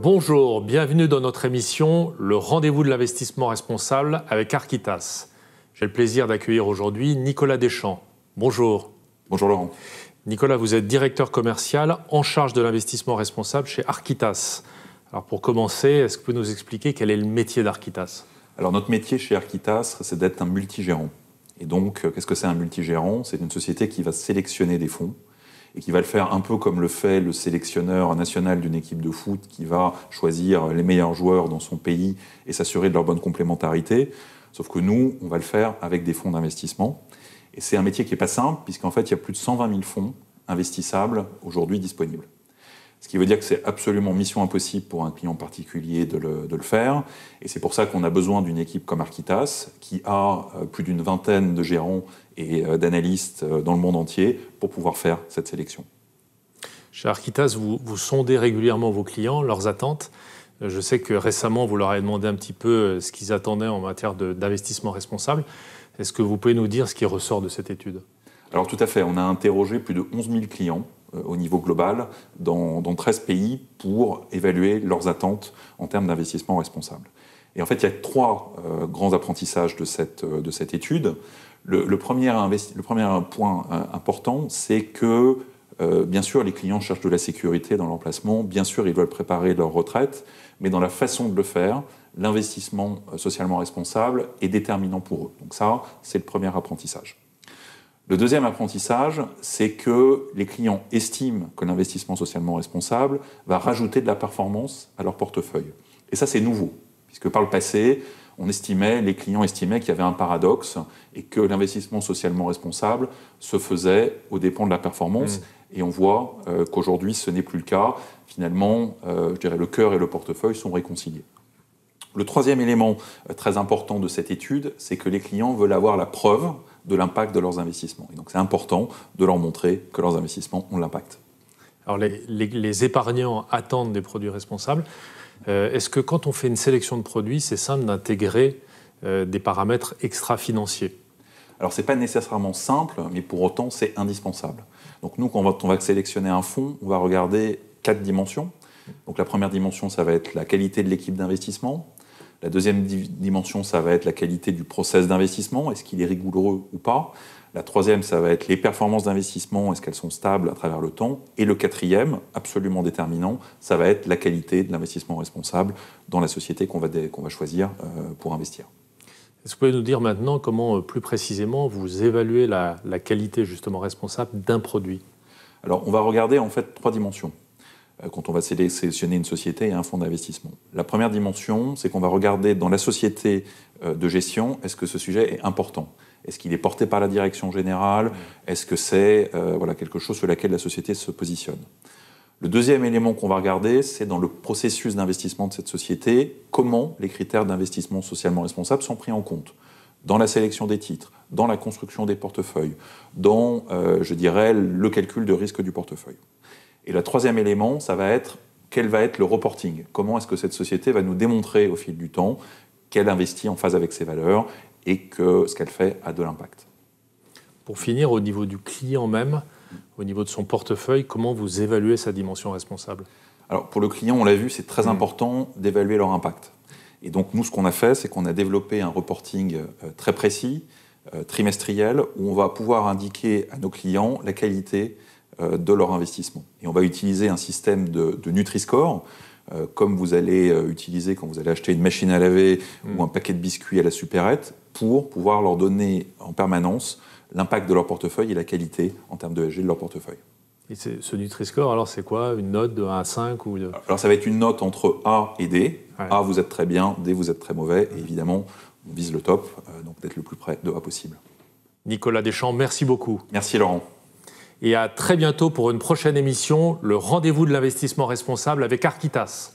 Bonjour, bienvenue dans notre émission Le rendez-vous de l'investissement responsable avec Architas. J'ai le plaisir d'accueillir aujourd'hui Nicolas Deschamps. Bonjour. Bonjour Laurent. Nicolas, vous êtes directeur commercial en charge de l'investissement responsable chez Architas. Alors pour commencer, est-ce que vous pouvez nous expliquer quel est le métier d'Architas ? Alors notre métier chez Architas, c'est d'être un multigérant. Et donc, qu'est-ce que c'est un multigérant ? C'est une société qui va sélectionner des fonds et qui va le faire un peu comme le fait le sélectionneur national d'une équipe de foot qui va choisir les meilleurs joueurs dans son pays et s'assurer de leur bonne complémentarité. Sauf que nous, on va le faire avec des fonds d'investissement. Et c'est un métier qui n'est pas simple, puisqu'en fait, il y a plus de 120 000 fonds investissables aujourd'hui disponibles. Ce qui veut dire que c'est absolument mission impossible pour un client particulier de le faire. Et c'est pour ça qu'on a besoin d'une équipe comme Architas, qui a plus d'une vingtaine de gérants et d'analystes dans le monde entier pour pouvoir faire cette sélection. Chez Architas, vous sondez régulièrement vos clients, leurs attentes. Je sais que récemment, vous leur avez demandé un petit peu ce qu'ils attendaient en matière d'investissement responsable. Est-ce que vous pouvez nous dire ce qui ressort de cette étude ? Alors tout à fait, on a interrogé plus de 11 000 clients au niveau global dans 13 pays pour évaluer leurs attentes en termes d'investissement responsable. Et en fait, il y a trois grands apprentissages de cette étude. Le premier point important, c'est que bien sûr, les clients cherchent de la sécurité dans l'emplacement, bien sûr, ils veulent préparer leur retraite, mais dans la façon de le faire, l'investissement socialement responsable est déterminant pour eux. Donc ça, c'est le premier apprentissage. Le deuxième apprentissage, c'est que les clients estiment que l'investissement socialement responsable va rajouter de la performance à leur portefeuille. Et ça, c'est nouveau, puisque par le passé, les clients estimaient qu'il y avait un paradoxe et que l'investissement socialement responsable se faisait aux dépens de la performance. Et on voit qu'aujourd'hui, ce n'est plus le cas. Finalement, je dirais, le cœur et le portefeuille sont réconciliés. Le troisième élément très important de cette étude, c'est que les clients veulent avoir la preuve de l'impact de leurs investissements. Et donc c'est important de leur montrer que leurs investissements ont l'impact. Alors les épargnants attendent des produits responsables. Est-ce que quand on fait une sélection de produits, c'est simple d'intégrer des paramètres extra-financiers ? Alors ce n'est pas nécessairement simple, mais pour autant c'est indispensable. Donc nous, quand on va sélectionner un fonds, on va regarder 4 dimensions. Donc la première dimension, ça va être la qualité de l'équipe d'investissement. La deuxième dimension, ça va être la qualité du process d'investissement, est-ce qu'il est rigoureux ou pas. La troisième, ça va être les performances d'investissement, est-ce qu'elles sont stables à travers le temps. Et le quatrième, absolument déterminant, ça va être la qualité de l'investissement responsable dans la société qu'on va choisir pour investir. Est-ce que vous pouvez nous dire maintenant comment, plus précisément, vous évaluez la qualité justement responsable d'un produit ? Alors, on va regarder en fait 3 dimensions quand on va sélectionner une société et un fonds d'investissement. La première dimension, c'est qu'on va regarder dans la société de gestion, est-ce que ce sujet est important ? Est-ce qu'il est porté par la direction générale ? Est-ce que c'est quelque chose sur laquelle la société se positionne ? Le deuxième élément qu'on va regarder, c'est dans le processus d'investissement de cette société, comment les critères d'investissement socialement responsable sont pris en compte dans la sélection des titres, dans la construction des portefeuilles, dans, le calcul de risque du portefeuille. Et le troisième élément, ça va être quel va être le reporting. Comment est-ce que cette société va nous démontrer au fil du temps qu'elle investit en phase avec ses valeurs et que ce qu'elle fait a de l'impact. Pour finir, au niveau du client même, au niveau de son portefeuille, comment vous évaluez sa dimension responsable ? Alors pour le client, on l'a vu, c'est très important d'évaluer leur impact. Et donc nous, ce qu'on a fait, c'est qu'on a développé un reporting très précis, trimestriel, où on va pouvoir indiquer à nos clients la qualité de leur investissement. Et on va utiliser un système de Nutri-Score, comme vous allez utiliser quand vous allez acheter une machine à laver ou un paquet de biscuits à la supérette, pour pouvoir leur donner en permanence l'impact de leur portefeuille et la qualité en termes de ESG de leur portefeuille. Et ce Nutri-Score, alors c'est quoi ? Une note de 1 à 5 ou de... Alors ça va être une note entre A et D. Ouais. A, vous êtes très bien, D, vous êtes très mauvais. Et évidemment, on vise le top, donc d'être le plus près de A possible. Nicolas Deschamps, merci beaucoup. Merci Laurent. Et à très bientôt pour une prochaine émission, le rendez-vous de l'investissement responsable avec Architas.